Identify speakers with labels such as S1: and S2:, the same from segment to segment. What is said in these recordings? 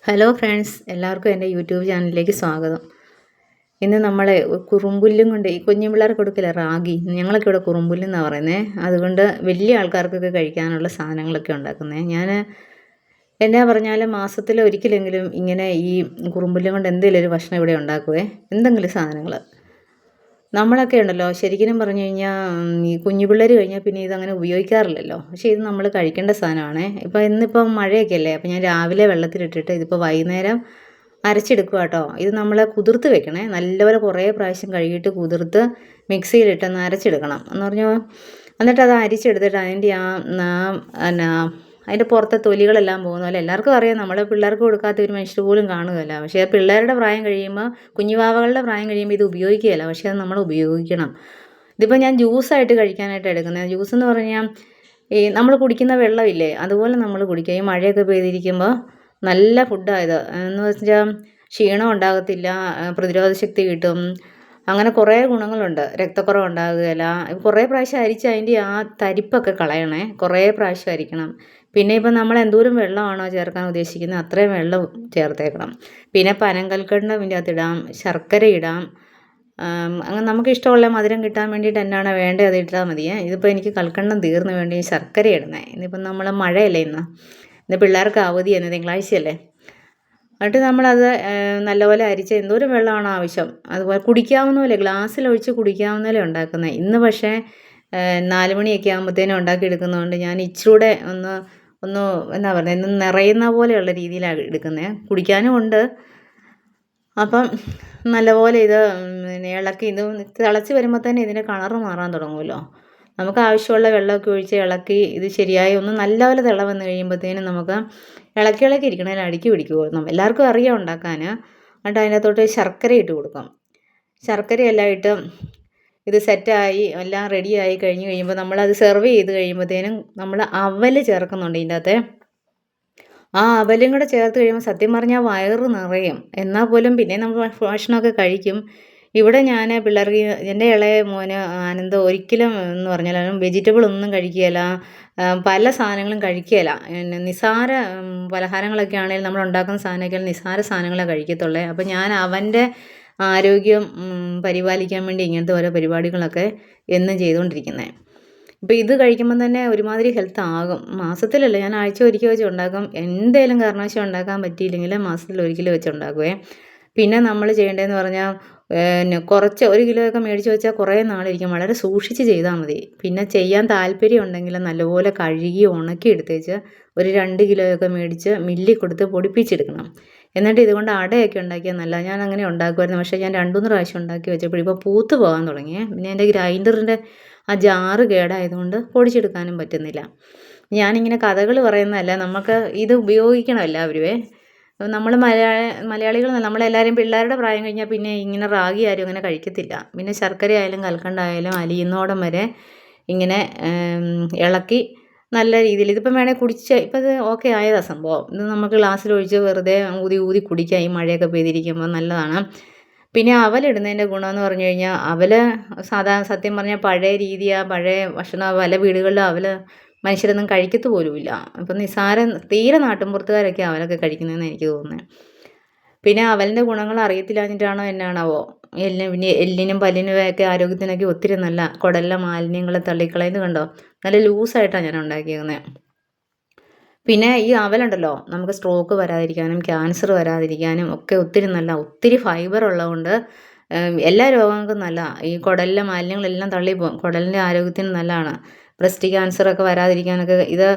S1: Hello friends, എല്ലാവർക്കും എൻ്റെ YouTube ചാനലിലേക്ക് സ്വാഗതം. ഇന്ന് നമ്മൾ കുറുമ്പുല്ലും കൊണ്ട് ഈ കുഞ്ഞു പിള്ളേർക്ക് കൊടുക്കില്ല റാഗി, ഞങ്ങളൊക്കെ ഇവിടെ കുറുമ്പുല്ലെന്നാണ് പറയുന്നത്. അതുകൊണ്ട് വലിയ ആൾക്കാർക്കൊക്കെ കഴിക്കാനുള്ള സാധനങ്ങളൊക്കെ ഉണ്ടാക്കുന്നത്. ഞാൻ എന്നാ പറഞ്ഞാലും മാസത്തിൽ ഒരിക്കലെങ്കിലും ഇങ്ങനെ ഈ കുറുമ്പുല്ലും കൊണ്ട് എന്തെങ്കിലും ഒരു ഭക്ഷണം ഇവിടെ ഉണ്ടാക്കുവേ, എന്തെങ്കിലും സാധനങ്ങൾ. നമ്മളൊക്കെ ഉണ്ടല്ലോ ശരിക്കും പറഞ്ഞു കഴിഞ്ഞാൽ ഈ കുഞ്ഞു പിള്ളേർ കഴിഞ്ഞാൽ പിന്നെ ഇതങ്ങനെ ഉപയോഗിക്കാറില്ലല്ലോ. പക്ഷേ ഇത് നമ്മൾ കഴിക്കേണ്ട സാധനമാണ്. ഇന്നിപ്പം മഴയൊക്കെ അല്ലേ, അപ്പോൾ ഞാൻ രാവിലെ വെള്ളത്തിലിട്ടിട്ട് ഇതിപ്പോൾ വൈകുന്നേരം അരച്ചെടുക്കുക കേട്ടോ. ഇത് നമ്മൾ കുതിർത്ത് വെക്കണേ, നല്ലപോലെ കുറേ പ്രാവശ്യം കഴുകിയിട്ട് കുതിർത്ത് മിക്സിയിലിട്ടൊന്ന് അരച്ചെടുക്കണം എന്ന് പറഞ്ഞു. എന്നിട്ട് അത് അരിച്ചെടുത്തിട്ട് അതിൻ്റെ എന്നാ അതിൻ്റെ പുറത്തെ തൊലികളെല്ലാം പോകുന്ന പോലെ എല്ലാവർക്കും അറിയാം. നമ്മൾ പിള്ളേർക്ക് കൊടുക്കാത്ത ഒരു മനുഷ്യർ പോലും കാണുകയില്ല. പക്ഷേ പിള്ളേരുടെ പ്രായം കഴിയുമ്പോൾ, കുഞ്ഞുവാവകളുടെ പ്രായം കഴിയുമ്പോൾ ഇത് ഉപയോഗിക്കുകയില്ല. പക്ഷേ അത് നമ്മൾ ഉപയോഗിക്കണം. ഇതിപ്പോൾ ഞാൻ ജ്യൂസായിട്ട് കഴിക്കാനായിട്ട് എടുക്കുന്നത്. ജ്യൂസ് എന്ന് പറഞ്ഞാൽ ഈ നമ്മൾ കുടിക്കുന്ന വെള്ളമില്ലേ, അതുപോലെ നമ്മൾ കുടിക്കുക. ഈ മഴയൊക്കെ പെയ്തിരിക്കുമ്പോൾ നല്ല ഫുഡായത് എന്ന് വെച്ചാൽ ക്ഷീണം ഉണ്ടാകത്തില്ല, പ്രതിരോധ ശക്തി കിട്ടും, അങ്ങനെ കുറേ ഗുണങ്ങളുണ്ട്. രക്തക്കുറവ് ഉണ്ടാകുകയില്ല. കുറേ പ്രാവശ്യം അരിച്ച് അതിൻ്റെ ആ തരിപ്പൊക്കെ കളയണേ, കുറേ പ്രാവശ്യം അരിക്കണം. പിന്നെ ഇപ്പം നമ്മൾ എന്തോരം വെള്ളമാണോ ചേർക്കാൻ ഉദ്ദേശിക്കുന്നത് അത്രയും വെള്ളം ചേർത്തേക്കണം. പിന്നെ പനങ്കൽക്കണ്ടം ഇതിൻ്റെ അകത്ത് ഇടാം, ശർക്കര ഇടാം. അങ്ങനെ നമുക്ക് ഇഷ്ടമുള്ള മധുരം കിട്ടാൻ വേണ്ടിയിട്ട് എന്നാണ് വേണ്ടത് അത് ഇട്ടാൽ മതിയേ. ഇതിപ്പോൾ എനിക്ക് കൽക്കണ്ടം തീർന്നു വേണ്ടി ശർക്കര ഇടണേ. ഇന്നിപ്പം നമ്മൾ മഴയല്ലേ ഇന്ന് പിള്ളേർക്ക് അവധിയാണ്, തിങ്കളാഴ്ചയല്ലേ. എന്നിട്ട് നമ്മളത് നല്ലപോലെ അരിച്ച് എന്തോരം വെള്ളമാണോ ആവശ്യം അതുപോലെ കുടിക്കാവുന്ന പോലെ ഗ്ലാസ്സിലൊഴിച്ച് കുടിക്കാവുന്ന പോലെ ഉണ്ടാക്കുന്നത്. ഇന്ന് പക്ഷേ 4 മണിയൊക്കെ ആകുമ്പോഴത്തേനും ഉണ്ടാക്കിയെടുക്കുന്നതുകൊണ്ട് ഞാൻ ഇച്ചിരൂടെ ഒന്ന് എന്നാ പറയുക, ഇന്ന് നിറയുന്ന പോലെയുള്ള രീതിയിലാണ് എടുക്കുന്നത്. കുടിക്കാനും ഉണ്ട്. അപ്പം നല്ലപോലെ ഇത് ഇളക്കി, ഇത് തിളച്ച് വരുമ്പോൾ തന്നെ ഇതിൻ്റെ കളറ് മാറാൻ തുടങ്ങുമല്ലോ. നമുക്ക് ആവശ്യമുള്ള വെള്ളമൊക്കെ ഒഴിച്ച് ഇളക്കി ഇത് ശരിയായി ഒന്ന് നല്ലപോലെ തിള വന്ന് കഴിയുമ്പോഴത്തേനും നമുക്ക് ഇളക്കി ഇരിക്കണം, അതിൽ അടുക്കി പിടിക്കുമോ. എല്ലാവർക്കും അറിയാം ഉണ്ടാക്കാൻ. എന്നിട്ട് അതിനകത്തോട്ട് ശർക്കര ഇട്ട് കൊടുക്കാം. ശർക്കരയെല്ലാം ഇട്ട് ഇത് സെറ്റായി എല്ലാം റെഡിയായി കഴിഞ്ഞ് കഴിയുമ്പോൾ നമ്മളത് സെർവ് ചെയ്ത് കഴിയുമ്പോഴത്തേനും നമ്മൾ അവൽ ചേർക്കുന്നുണ്ട് ഇതിൻ്റെ അകത്ത്. ആ അവലും കൂടെ ചേർത്ത് കഴിയുമ്പോൾ സത്യം പറഞ്ഞാൽ വയറ് നിറയും. എന്നാൽ പോലും പിന്നെ നമ്മൾ ഭക്ഷണമൊക്കെ കഴിക്കും. ഇവിടെ ഞാൻ പിള്ളേർക്ക്, എൻ്റെ ഇളയ മോന് ആനന്ദ് ഒരിക്കലും എന്ന് പറഞ്ഞാൽ അവൻ വെജിറ്റബിൾ ഒന്നും കഴിക്കുകയില്ല, പല സാധനങ്ങളും കഴിക്കുകയില്ല. പിന്നെ നിസ്സാര പലഹാരങ്ങളൊക്കെ ആണെങ്കിലും നമ്മൾ ഉണ്ടാക്കുന്ന സാധനമൊക്കെ നിസ്സാര സാധനങ്ങളെ കഴിക്കത്തുള്ളേ. അപ്പോൾ ഞാൻ അവൻ്റെ ആരോഗ്യം പരിപാലിക്കാൻ വേണ്ടി ഇങ്ങനത്തെ ഓരോ പരിപാടികളൊക്കെ എന്നും ചെയ്തുകൊണ്ടിരിക്കുന്നത്. ഇപ്പോൾ ഇത് കഴിക്കുമ്പം തന്നെ ഒരുമാതിരി ഹെൽത്ത് ആകും. മാസത്തിലല്ല, ഞാൻ ആഴ്ച ഒരിക്കൽ വെച്ച് ഉണ്ടാക്കും. എന്തെങ്കിലും കാരണവശാൽ ഉണ്ടാക്കാൻ പറ്റിയില്ലെങ്കിൽ മാസത്തിൽ ഒരിക്കൽ വെച്ച് ഉണ്ടാക്കുവേ. പിന്നെ നമ്മൾ ചെയ്യേണ്ടതെന്ന് പറഞ്ഞാൽ കുറച്ച് 1 കിലോയൊക്കെ മേടിച്ച് വെച്ചാൽ കുറേ നാളിരിക്കും. വളരെ സൂക്ഷിച്ച് ചെയ്താൽ മതി. പിന്നെ ചെയ്യാൻ താല്പര്യം ഉണ്ടെങ്കിൽ നല്ലപോലെ കഴുകി ഉണക്കി എടുത്തേച്ച് ഒരു 2 കിലോയൊക്കെ മേടിച്ച് മില്ലിൽ കൊടുത്ത് പൊടിപ്പിച്ചെടുക്കണം. എന്നിട്ട് ഇതുകൊണ്ട് അടയൊക്കെ ഉണ്ടാക്കിയാൽ നല്ല. ഞാൻ അങ്ങനെ ഉണ്ടാക്കുമായിരുന്നു. പക്ഷേ ഞാൻ 2-3 പ്രാവശ്യം ഉണ്ടാക്കി വെച്ചപ്പോൾ ഇപ്പോൾ പൂത്ത് പോകാൻ തുടങ്ങിയേ. പിന്നെ എൻ്റെ ഗ്രൈൻഡറിൻ്റെ ആ ജാറ് കേടായതുകൊണ്ട് പൊടിച്ചെടുക്കാനും പറ്റുന്നില്ല. ഞാനിങ്ങനെ കഥകൾ പറയുന്നതല്ല, നമുക്ക് ഇത് ഉപയോഗിക്കണം എല്ലാവരുമേ. നമ്മൾ മലയാളികൾ നമ്മളെല്ലാവരും പിള്ളേരുടെ പ്രായം കഴിഞ്ഞാൽ പിന്നെ ഇങ്ങനെ റാഗി ആരും അങ്ങനെ കഴിക്കത്തില്ല. പിന്നെ ശർക്കര ആയാലും കൽക്കണ്ടായാലും അലിയുന്നോടം വരെ ഇങ്ങനെ ഇളക്കി നല്ല രീതിയിൽ ഇതിപ്പം വേണേൽ ഇപ്പം ഇത് ഓക്കെ ആയതാ സംഭവം. ഇത് നമുക്ക് ഗ്ലാസ്സിലൊഴിച്ച് വെറുതെ ഊതി കുടിക്കാം. ഈ മഴയൊക്കെ പെയ്തിരിക്കുമ്പോൾ നല്ലതാണ്. പിന്നെ അവലിടുന്നതിൻ്റെ ഗുണമെന്ന് പറഞ്ഞു കഴിഞ്ഞാൽ സത്യം പറഞ്ഞാൽ പഴയ രീതിയാണ്, പഴയ ഭക്ഷണം. പല വീടുകളിലും മനുഷ്യരൊന്നും കഴിക്കത്ത് പോലുമില്ല. അപ്പം തീരെ നാട്ടിൻപുറത്തുകാരൊക്കെ അവലൊക്കെ കഴിക്കുന്നതെന്ന് എനിക്ക് തോന്നുന്നത്. പിന്നെ അവലിൻ്റെ ഗുണങ്ങൾ അറിയത്തില്ലാഞ്ഞിട്ടാണോ എന്നാണാവോ, പിന്നെ എല്ലിനും പല്ലിനും ഒക്കെ ആരോഗ്യത്തിനൊക്കെ ഒത്തിരി നല്ല. കുടലിലെ മാലിന്യങ്ങൾ തള്ളിക്കളയുന്നത് കണ്ടോ, നല്ല ലൂസായിട്ടാണ് ഞാൻ ഉണ്ടാക്കിയിരുന്നത്. പിന്നെ ഈ അവലുണ്ടല്ലോ നമുക്ക് സ്ട്രോക്ക് വരാതിരിക്കാനും ക്യാൻസർ വരാതിരിക്കാനും ഒക്കെ ഒത്തിരി ഫൈബർ ഉള്ളതുകൊണ്ട് എല്ലാ രോഗങ്ങൾക്കും നല്ല. ഈ കുടലിലെ മാലിന്യങ്ങളെല്ലാം തള്ളിപ്പോകും, കുടലിൻ്റെ ആരോഗ്യത്തിന് നല്ലതാണ്. ബ്രസ്റ്റ് ക്യാൻസറൊക്കെ വരാതിരിക്കാനൊക്കെ ഇത്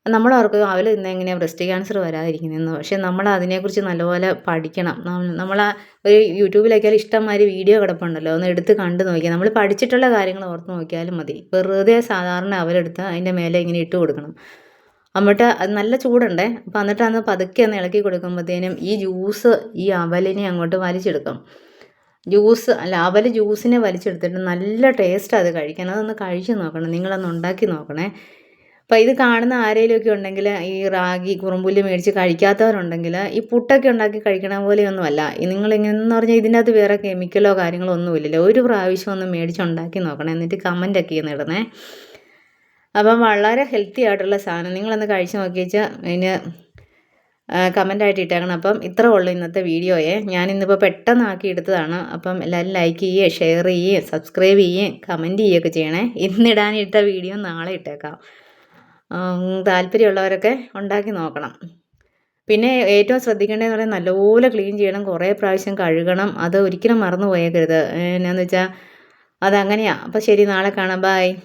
S1: നമ്മളോർക്കും അവൽ ഇന്ന് എങ്ങനെയാണ് ബ്രസ്റ്റ് ക്യാൻസർ വരാതിരിക്കുന്നതെന്ന്. പക്ഷേ നമ്മൾ അതിനെക്കുറിച്ച് നല്ലപോലെ പഠിക്കണം. നമ്മൾ ഒരു യൂട്യൂബിലൊക്കെ ഇഷ്ടംമാതിരി വീഡിയോ കിടപ്പുണ്ടല്ലോ, ഒന്ന് എടുത്ത് കണ്ടു നോക്കിയാൽ നമ്മൾ പഠിച്ചിട്ടുള്ള കാര്യങ്ങൾ ഓർത്ത് നോക്കിയാലും മതി. വെറുതെ സാധാരണ അവലെടുത്ത് അതിൻ്റെ മേലെ ഇങ്ങനെ ഇട്ട് കൊടുക്കണം. എന്നിട്ട് അത് നല്ല ചൂടുണ്ടേ. അപ്പം എന്നിട്ട് അന്ന് പതുക്കെ ഒന്ന് ഇളക്കി കൊടുക്കുമ്പോഴത്തേനും ഈ ജ്യൂസ് ഈ അവലിനെ അങ്ങോട്ട് വലിച്ചെടുക്കും. അവൽ ജ്യൂസിനെ വലിച്ചെടുത്തിട്ട് നല്ല ടേസ്റ്റാണ് അത് കഴിക്കാൻ. അതൊന്ന് കഴിച്ച് നോക്കണം, നിങ്ങളൊന്ന് ഉണ്ടാക്കി നോക്കണേ. അപ്പോൾ ഇത് കാണുന്ന ആരെങ്കിലുമൊക്കെ ഉണ്ടെങ്കിൽ ഈ റാഗി കുറുമ്പുല്ല് മേടിച്ച് കഴിക്കാത്തവരുണ്ടെങ്കിൽ ഈ പുട്ടൊക്കെ ഉണ്ടാക്കി കഴിക്കണ പോലെയൊന്നുമല്ല. നിങ്ങളിങ്ങനെന്ന് പറഞ്ഞാൽ ഇതിൻ്റെ അകത്ത് വേറെ കെമിക്കലോ കാര്യങ്ങളോ ഒന്നും ഇല്ലല്ലോ. ഒരു പ്രാവശ്യം ഒന്ന് മേടിച്ചുണ്ടാക്കി നോക്കണേ, എന്നിട്ട് കമൻറ്റൊക്കെ ഒന്ന് ഇടണേ. അപ്പം വളരെ ഹെൽത്തി ആയിട്ടുള്ള സാധനം നിങ്ങളൊന്ന് കഴിച്ച് നോക്കിയേച്ചാൽ അതിന് കമൻ്റായിട്ട് ഇട്ടേക്കണം. അപ്പം ഇത്രേ ഉള്ളൂ ഇന്നത്തെ വീഡിയോയെ. ഞാനിന്നിപ്പോൾ പെട്ടെന്നാക്കി എടുത്തതാണ്. അപ്പം എല്ലാവരും ലൈക്ക് ചെയ്യുകയും ഷെയർ ചെയ്യുകയും സബ്സ്ക്രൈബ് ചെയ്യുകയും കമൻറ്റ് ചെയ്യുകയൊക്കെ ചെയ്യണേ. ഇന്നിടാനിട്ട വീഡിയോ നാളെ ഇട്ടേക്കാം. താല്പര്യമുള്ളവരൊക്കെ ഉണ്ടാക്കി നോക്കണം. പിന്നെ ഏറ്റവും ശ്രദ്ധിക്കേണ്ടതെന്ന് പറയാൻ നല്ലപോലെ ക്ലീൻ ചെയ്യണം, കുറേ പ്രാവശ്യം കഴുകണം. അത് ഒരിക്കലും മറന്നു പോയേക്കരുത്. എന്നാന്ന് വെച്ചാൽ അതങ്ങനെയാണ്. അപ്പോൾ ശരി, നാളെ കാണാം. ബൈ.